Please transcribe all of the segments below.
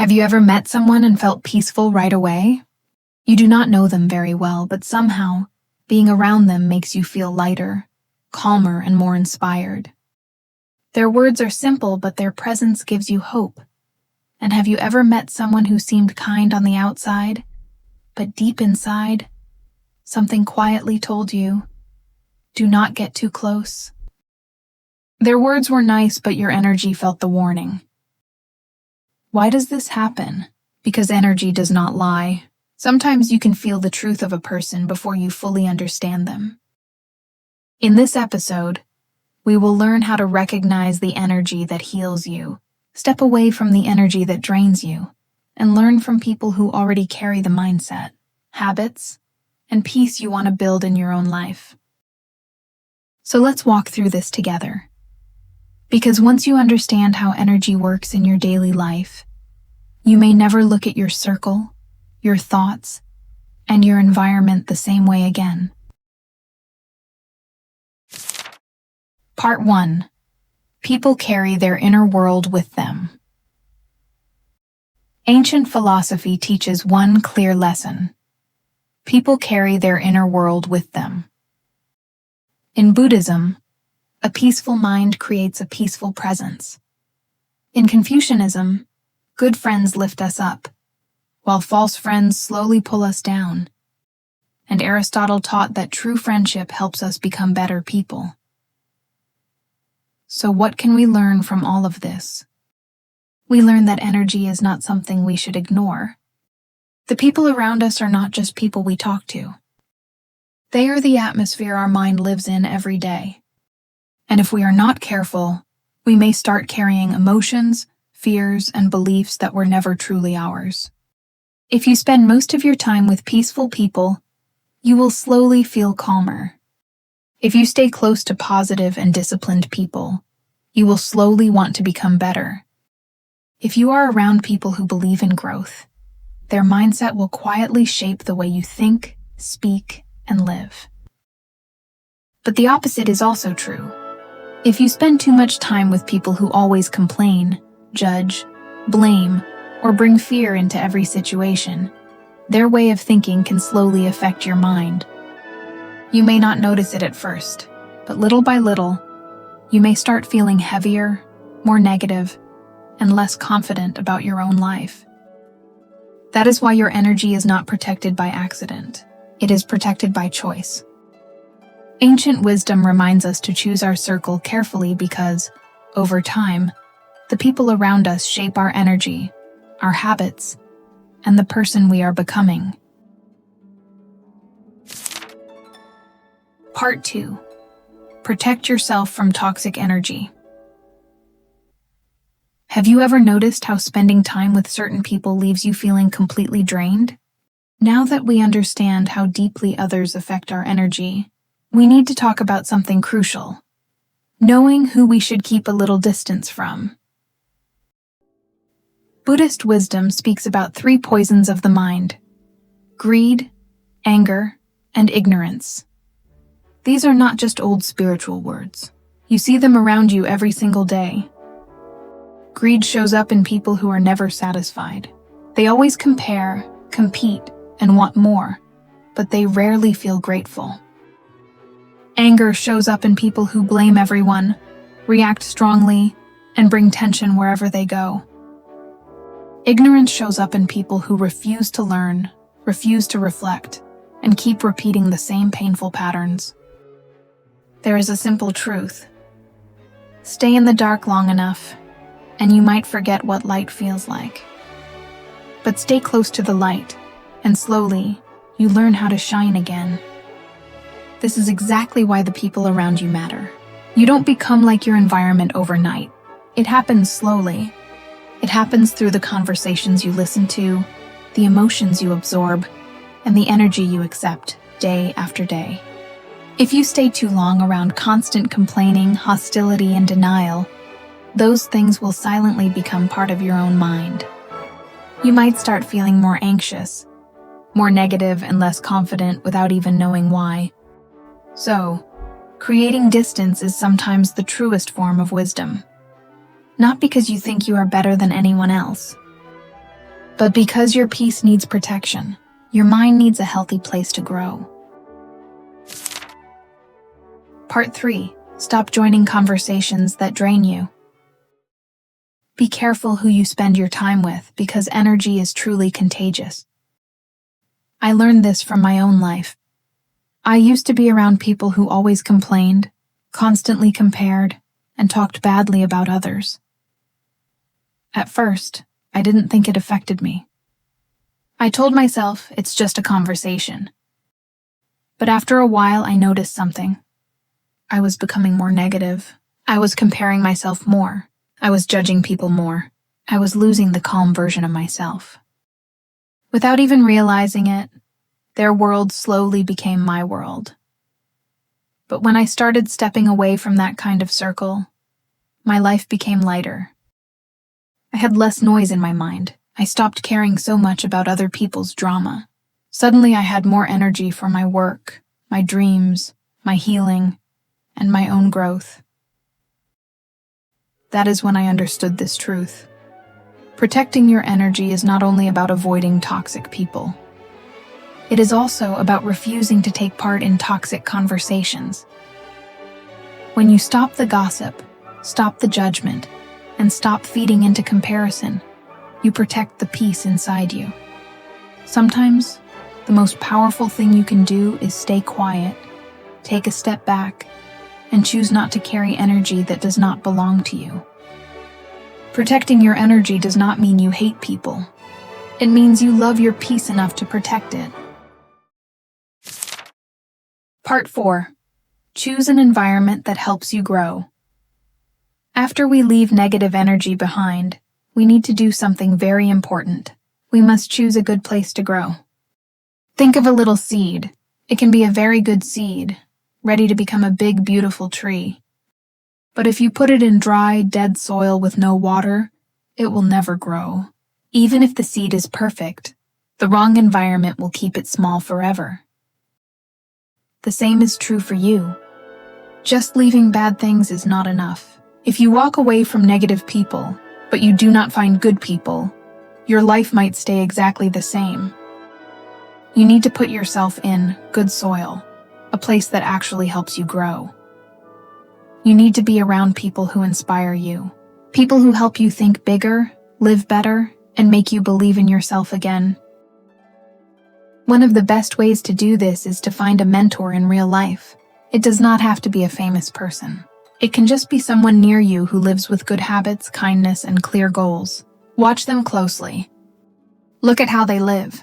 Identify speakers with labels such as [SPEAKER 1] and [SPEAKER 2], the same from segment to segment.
[SPEAKER 1] Have you ever met someone and felt peaceful right away? You do not know them very well, but somehow, being around them makes you feel lighter, calmer, and more inspired. Their words are simple, but their presence gives you hope. And have you ever met someone who seemed kind on the outside, but deep inside, something quietly told you, "Do not get too close"? Their words were nice, but your energy felt the warning. Why does this happen? Because energy does not lie. Sometimes you can feel the truth of a person before you fully understand them. In this episode, we will learn how to recognize the energy that heals you, step away from the energy that drains you, and learn from people who already carry the mindset, habits, and peace you want to build in your own life. So let's walk through this together. Because once you understand how energy works in your daily life, you may never look at your circle, your thoughts, and your environment the same way again. Part 1. People carry their inner world with them. Ancient philosophy teaches one clear lesson. People carry their inner world with them. In Buddhism, a peaceful mind creates a peaceful presence. In Confucianism, good friends lift us up, while false friends slowly pull us down. And Aristotle taught that true friendship helps us become better people. So what can we learn from all of this? We learn that energy is not something we should ignore. The people around us are not just people we talk to. They are the atmosphere our mind lives in every day. And if we are not careful, we may start carrying emotions, fears, and beliefs that were never truly ours. If you spend most of your time with peaceful people, you will slowly feel calmer. If you stay close to positive and disciplined people, you will slowly want to become better. If you are around people who believe in growth, their mindset will quietly shape the way you think, speak, and live. But the opposite is also true. If you spend too much time with people who always complain, judge, blame, or bring fear into every situation, their way of thinking can slowly affect your mind. You may not notice it at first, but little by little, you may start feeling heavier, more negative, and less confident about your own life. That is why your energy is not protected by accident. It is protected by choice. Ancient wisdom reminds us to choose our circle carefully because, over time, the people around us shape our energy, our habits, and the person we are becoming. Part 2. Protect yourself from toxic energy. Have you ever noticed how spending time with certain people leaves you feeling completely drained? Now that we understand how deeply others affect our energy, we need to talk about something crucial: knowing who we should keep a little distance from. Buddhist wisdom speaks about 3 poisons of the mind: greed, anger, and ignorance. These are not just old spiritual words. You see them around you every single day. Greed shows up in people who are never satisfied. They always compare, compete, and want more, but they rarely feel grateful. Anger shows up in people who blame everyone, react strongly, and bring tension wherever they go. Ignorance shows up in people who refuse to learn, refuse to reflect, and keep repeating the same painful patterns. There is a simple truth. Stay in the dark long enough, and you might forget what light feels like. But stay close to the light, and slowly, you learn how to shine again. This is exactly why the people around you matter. You don't become like your environment overnight. It happens slowly. It happens through the conversations you listen to, the emotions you absorb, and the energy you accept day after day. If you stay too long around constant complaining, hostility, and denial, those things will silently become part of your own mind. You might start feeling more anxious, more negative, and less confident without even knowing why. So, creating distance is sometimes the truest form of wisdom. Not because you think you are better than anyone else, But because your peace needs protection, your mind needs a healthy place to grow. Part 3. Stop joining conversations that drain you. Be careful who you spend your time with because energy is truly contagious. I learned this from my own life. I used to be around people who always complained, constantly compared, and talked badly about others. At first, I didn't think it affected me. I told myself it's just a conversation. But after a while, I noticed something. I was becoming more negative. I was comparing myself more. I was judging people more. I was losing the calm version of myself. Without even realizing it, their world slowly became my world. But when I started stepping away from that kind of circle, my life became lighter. I had less noise in my mind. I stopped caring so much about other people's drama. Suddenly I had more energy for my work, my dreams, my healing, and my own growth. That is when I understood this truth. Protecting your energy is not only about avoiding toxic people. It is also about refusing to take part in toxic conversations. When you stop the gossip, stop the judgment, and stop feeding into comparison, you protect the peace inside you. Sometimes, the most powerful thing you can do is stay quiet, take a step back, and choose not to carry energy that does not belong to you. Protecting your energy does not mean you hate people. It means you love your peace enough to protect it. Part 4. Choose an environment that helps you grow. After we leave negative energy behind, we need to do something very important. We must choose a good place to grow. Think of a little seed. It can be a very good seed, ready to become a big, beautiful tree. But if you put it in dry, dead soil with no water, it will never grow. Even if the seed is perfect, the wrong environment will keep it small forever. The same is true for you. Just leaving bad things is not enough. If you walk away from negative people, but you do not find good people, your life might stay exactly the same. You need to put yourself in good soil, a place that actually helps you grow. You need to be around people who inspire you, people who help you think bigger, live better, and make you believe in yourself again. One of the best ways to do this is to find a mentor in real life. It does not have to be a famous person. It can just be someone near you who lives with good habits, kindness, and clear goals. Watch them closely. Look at how they live.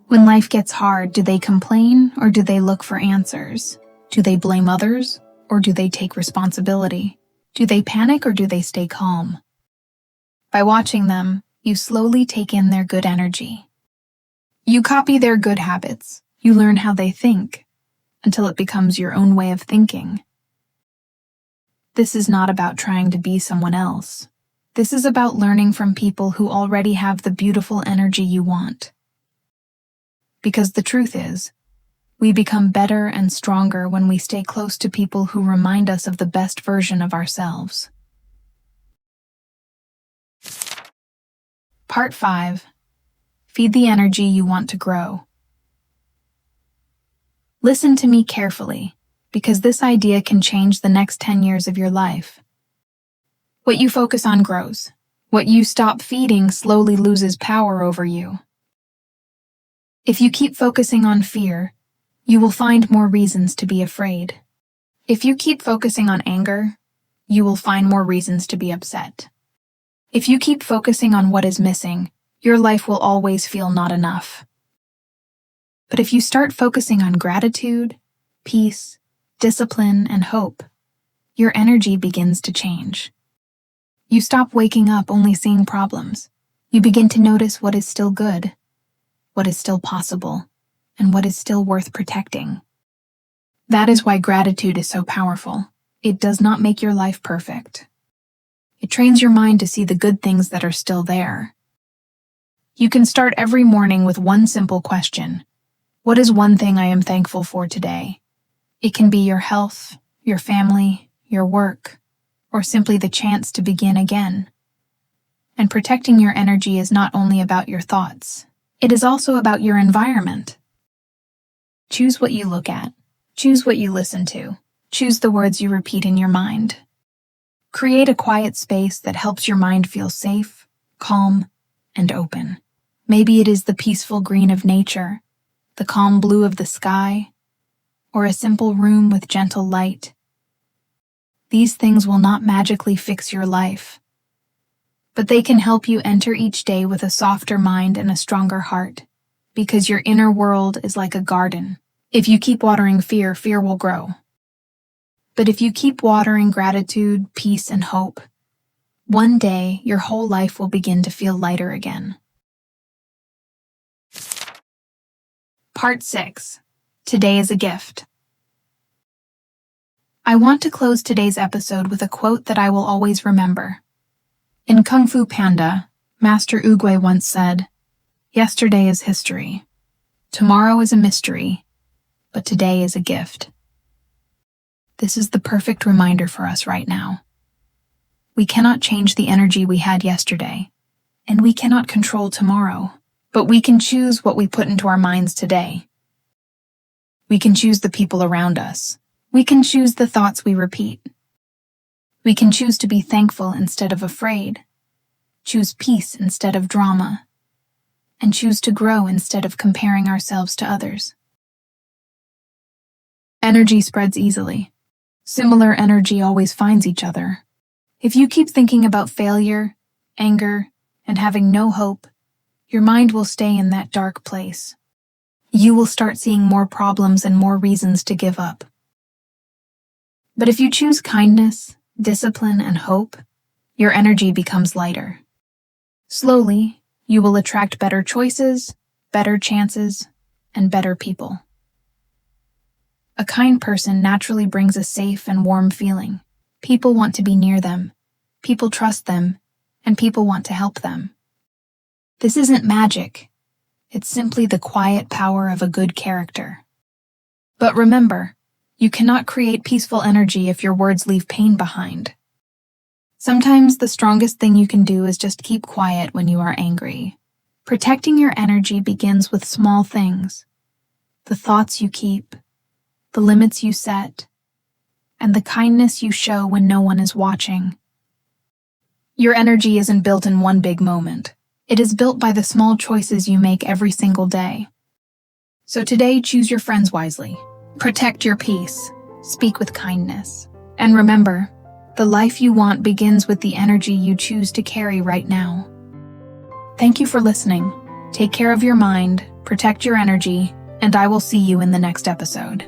[SPEAKER 1] When life gets hard, do they complain or do they look for answers? Do they blame others or do they take responsibility? Do they panic or do they stay calm? By watching them, you slowly take in their good energy. You copy their good habits. You learn how they think until it becomes your own way of thinking. This is not about trying to be someone else. This is about learning from people who already have the beautiful energy you want. Because the truth is, we become better and stronger when we stay close to people who remind us of the best version of ourselves. Part 5. Feed the energy you want to grow. Listen to me carefully, because this idea can change the next 10 years of your life. What you focus on grows. What you stop feeding slowly loses power over you. If you keep focusing on fear, you will find more reasons to be afraid. If you keep focusing on anger, you will find more reasons to be upset. If you keep focusing on what is missing, your life will always feel not enough. But if you start focusing on gratitude, peace, discipline, and hope, your energy begins to change. You stop waking up only seeing problems. You begin to notice what is still good, what is still possible, and what is still worth protecting. That is why gratitude is so powerful. It does not make your life perfect. It trains your mind to see the good things that are still there. You can start every morning with one simple question. What is one thing I am thankful for today? It can be your health, your family, your work, or simply the chance to begin again. And protecting your energy is not only about your thoughts, it is also about your environment. Choose what you look at. Choose what you listen to. Choose the words you repeat in your mind. Create a quiet space that helps your mind feel safe, calm, and open. Maybe it is the peaceful green of nature, the calm blue of the sky, or a simple room with gentle light. These things will not magically fix your life, but they can help you enter each day with a softer mind and a stronger heart, because your inner world is like a garden. If you keep watering fear, fear will grow. But if you keep watering gratitude, peace, and hope, one day your whole life will begin to feel lighter again. Part 6. Today is a gift. I want to close today's episode with a quote that I will always remember. In Kung Fu Panda, Master Oogway once said, "Yesterday is history. Tomorrow is a mystery, but today is a gift." This is the perfect reminder for us right now. We cannot change the energy we had yesterday, and we cannot control tomorrow, but we can choose what we put into our minds today. We can choose the people around us. We can choose the thoughts we repeat. We can choose to be thankful instead of afraid, choose peace instead of drama, and choose to grow instead of comparing ourselves to others. Energy spreads easily. Similar energy always finds each other. If you keep thinking about failure, anger, and having no hope, your mind will stay in that dark place. You will start seeing more problems and more reasons to give up. But if you choose kindness, discipline, and hope, your energy becomes lighter. Slowly, you will attract better choices, better chances, and better people. A kind person naturally brings a safe and warm feeling. People want to be near them, people trust them, and people want to help them. This isn't magic. It's simply the quiet power of a good character. But remember, you cannot create peaceful energy if your words leave pain behind. Sometimes the strongest thing you can do is just keep quiet when you are angry. Protecting your energy begins with small things. The thoughts you keep, the limits you set, and the kindness you show when no one is watching. Your energy isn't built in one big moment. It is built by the small choices you make every single day. So today, choose your friends wisely. Protect your peace. Speak with kindness. And remember, the life you want begins with the energy you choose to carry right now. Thank you for listening. Take care of your mind, protect your energy, and I will see you in the next episode.